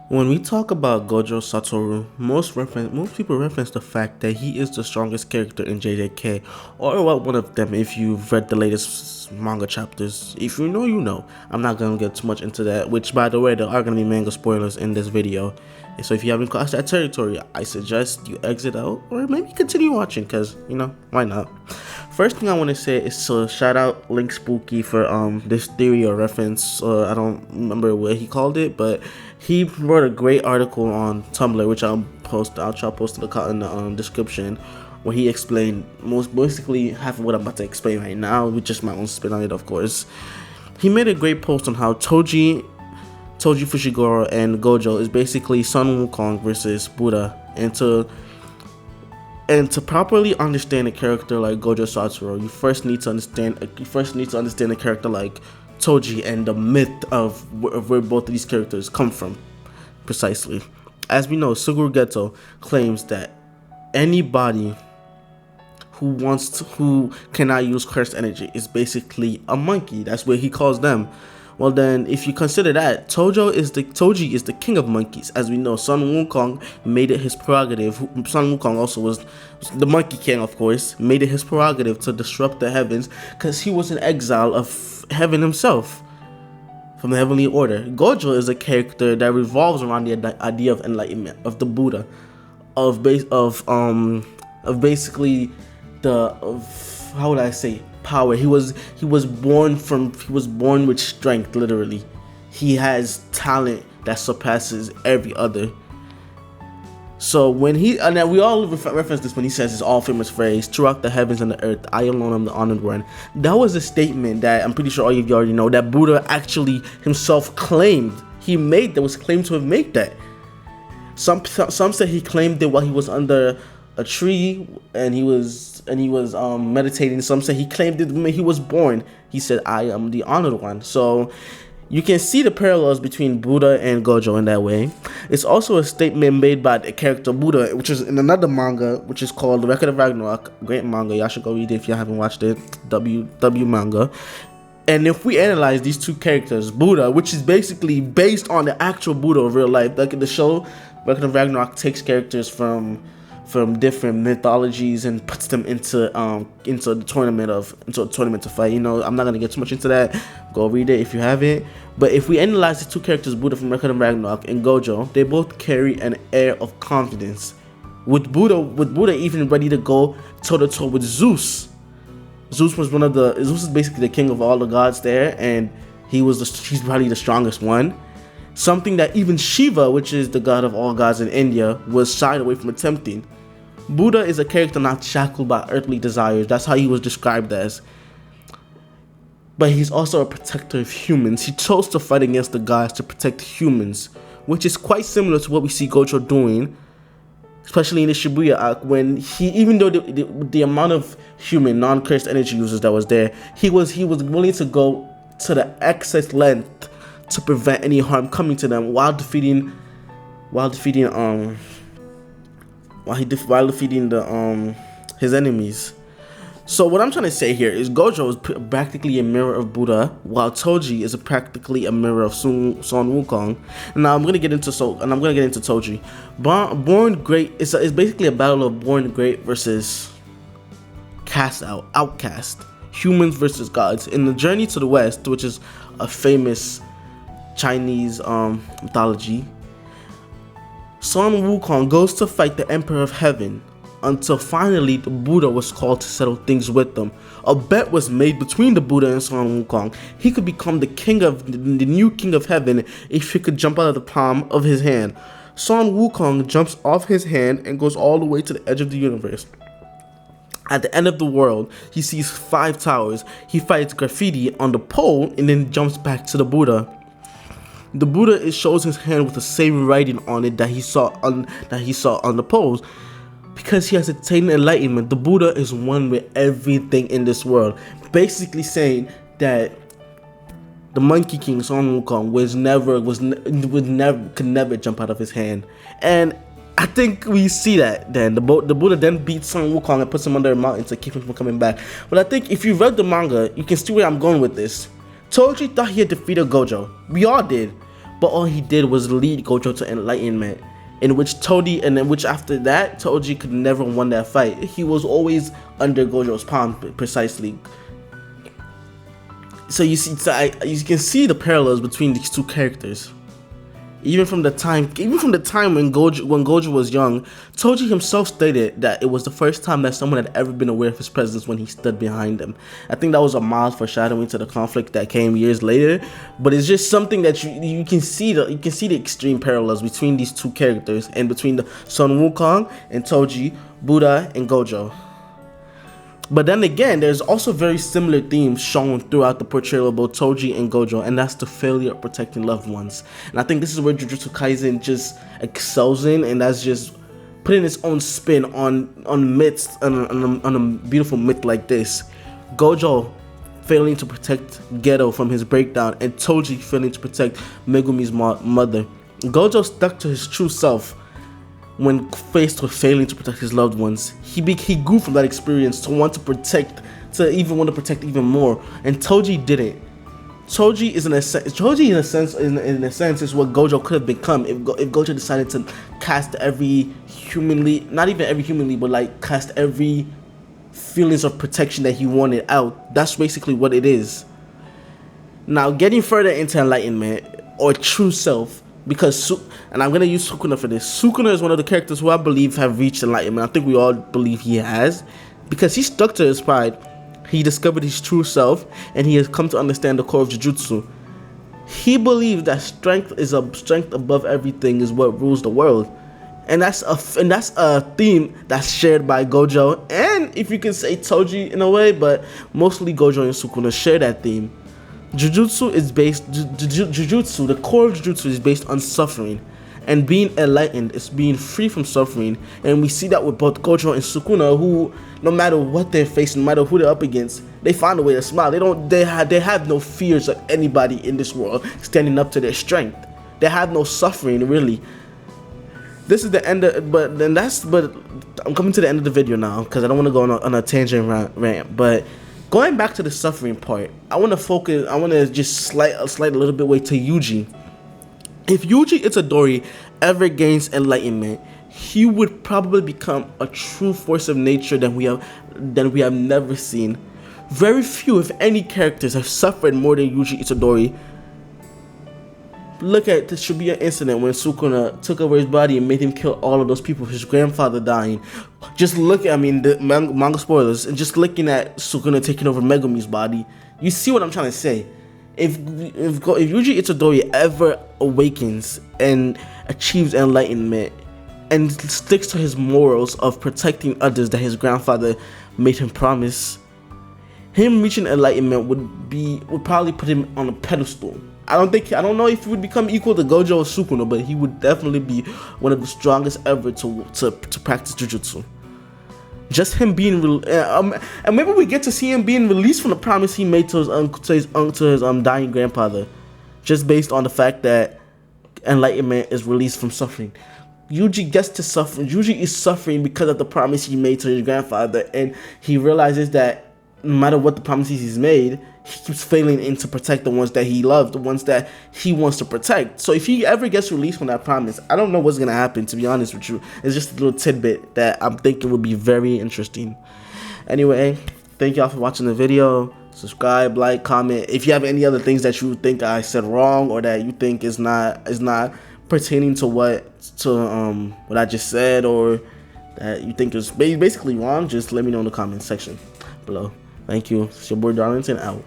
When we talk about Gojo Satoru, most people reference the fact that he is the strongest character in JJK, or well, one of them if you've read the latest manga chapters. If you know, you know. I'm not gonna get too much into that, which by the way, there are gonna be manga spoilers in this video. So if you haven't crossed that territory, I suggest you exit out or maybe continue watching, because, you know, why not? First thing I want to say is to shout out Link Spooky for this theory or reference. I don't remember what he called it, but he wrote a great article on Tumblr, which I'll try to post in the description, where he explained basically half of what I'm about to explain right now, with just my own spin on it, of course. He made a great post on how Toji Fushiguro and Gojo is basically Sun Wukong versus Buddha, and to properly understand a character like Gojo Satoru, you first need to understand a character like Toji and the myth of where both of these characters come from. Precisely, as we know, Suguru Geto claims that anybody who cannot use cursed energy is basically a monkey. That's what he calls them. Well then, if you consider that, Toji is the king of monkeys. As we know, Sun Wukong made it his prerogative. Sun Wukong also was the monkey king, of course, made it his prerogative to disrupt the heavens, because he was an exile of heaven himself, from the heavenly order. Gojo is a character that revolves around the idea of enlightenment, of the Buddha, of basically how would I say, power. He was born with strength. Literally, he has talent that surpasses every other. So when and we all reference this when he says his all famous phrase, "Throughout the heavens and the earth, I alone am the honored one." That was a statement that I'm pretty sure all of you already know, that Buddha actually himself claimed. That was claimed to have made that. Some said he claimed it while he was under a tree and he was meditating. Some say he claimed it when he was born. He said, "I am the honored one." So you can see the parallels between Buddha and Gojo in that way. It's also a statement made by the character Buddha, which is in another manga, which is called The Record of Ragnarok. Great manga, y'all should go read it if you haven't watched it. W manga. And if we analyze these two characters, Buddha, which is basically based on the actual Buddha of real life, like in the show Record of Ragnarok takes characters from different mythologies and puts them into a tournament to fight. You know, I'm not gonna get too much into that. Go read it if you haven't. But if we analyze the two characters, Buddha from Record of Ragnarok and Gojo, they both carry an air of confidence. With Buddha even ready to go toe to toe with Zeus. Zeus is basically the king of all the gods there, and he's probably the strongest one. Something that even Shiva, which is the god of all gods in India, was shied away from attempting. Buddha is a character not shackled by earthly desires. That's how he was described as. But he's also a protector of humans. He chose to fight against the gods to protect humans, which is quite similar to what we see Gojo doing, especially in the Shibuya arc, when even though the amount of human non-cursed energy users that was there, he was willing to go to the excess length to prevent any harm coming to them while defeating his enemies. So what I'm trying to say here is Gojo is practically a mirror of Buddha, while Toji is practically a mirror of Sun Wukong. And now I'm gonna get into Toji. Born Great is basically a battle of Born Great versus outcast, humans versus gods. In the Journey to the West, which is a famous Chinese mythology, Sun Wukong goes to fight the Emperor of Heaven until finally the Buddha was called to settle things with them. A bet was made between the Buddha and Sun Wukong. He could become the new king of heaven if he could jump out of the palm of his hand. Sun Wukong jumps off his hand and goes all the way to the edge of the universe. At the end of the world, he sees 5 towers. He fights graffiti on the pole and then jumps back to the Buddha. The Buddha shows his hand with the same writing on it that he saw on the poles. Because he has attained enlightenment, the Buddha is one with everything in this world. Basically saying that the Monkey King Sun Wukong could never jump out of his hand. And I think we see that then. The Buddha then beats Sun Wukong and puts him under a mountain to keep him from coming back. But I think if you read the manga, you can see where I'm going with this. Toji thought he had defeated Gojo. We all did. but all he did was lead Gojo to enlightenment, in which after that Toji could never won that fight. He was always under Gojo's palm, precisely. So you can see the parallels between these two characters. Even from the time when Gojo was young, Toji himself stated that it was the first time that someone had ever been aware of his presence when he stood behind him. I think that was a mild foreshadowing to the conflict that came years later, but it's just something that you can see the extreme parallels between these two characters and between the Son Wukong and Toji, Buddha and Gojo. But then again, there's also very similar themes shown throughout the portrayal of both Toji and Gojo, and that's the failure of protecting loved ones. And I think this is where Jujutsu Kaisen just excels in, and that's just putting its own spin on myths, on a beautiful myth like this. Gojo failing to protect Geto from his breakdown, and Toji failing to protect Megumi's mother. Gojo stuck to his true self when faced with failing to protect his loved ones. He grew from that experience to want to protect even more, and Toji didn't. Toji in a sense is what Gojo could have become if Gojo decided to cast every feelings of protection that he wanted out. That's basically what it is. Now, getting further into enlightenment or true self, and I'm gonna use Sukuna for this. Sukuna is one of the characters who I believe have reached enlightenment. I think we all believe he has, because he stuck to his pride. He discovered his true self, and he has come to understand the core of Jujutsu. He believes that strength above everything is what rules the world, and that's a theme that's shared by Gojo, and if you can say Toji in a way, but mostly Gojo and Sukuna share that theme. The core of Jujutsu is based on suffering, and being enlightened is being free from suffering, and we see that with both Gojo and Sukuna, who, no matter what they're facing, no matter who they're up against, they find a way to smile. They have no fears of anybody in this world standing up to their strength. They have no suffering, really. This is the end but I'm coming to the end of the video now, because I don't want to go on a tangent rant, but going back to the suffering part, I want to just slide a little bit way to Yuji. If Yuji Itadori ever gains enlightenment, he would probably become a true force of nature than we have never seen. Very few, if any, characters have suffered more than Yuji Itadori. Look at the Shibuya incident when Sukuna took over his body and made him kill all of those people, his grandfather dying. Just look at, the manga spoilers, and just looking at Sukuna taking over Megumi's body, you see what I'm trying to say. If Yuji Itadori ever awakens and achieves enlightenment and sticks to his morals of protecting others that his grandfather made him promise, him reaching enlightenment would probably put him on a pedestal. I don't know if he would become equal to Gojo or Sukuna, but he would definitely be one of the strongest ever to practice Jujutsu. Just him being and maybe we get to see him being released from the promise he made to his dying grandfather, just based on the fact that enlightenment is released from suffering. Yuji gets to suffer. Yuji is suffering because of the promise he made to his grandfather, and he realizes that no matter what the promises he's made, he keeps failing to protect the ones that he loves, the ones that he wants to protect. So if he ever gets released from that promise, I don't know what's going to happen, to be honest with you. It's just a little tidbit that I'm thinking would be very interesting. Anyway, thank y'all for watching the video. Subscribe, like, comment. If you have any other things that you think I said wrong, or that you think is not pertaining to what I just said, or that you think is basically wrong, just let me know in the comment section below. Thank you. It's your boy Darlington out.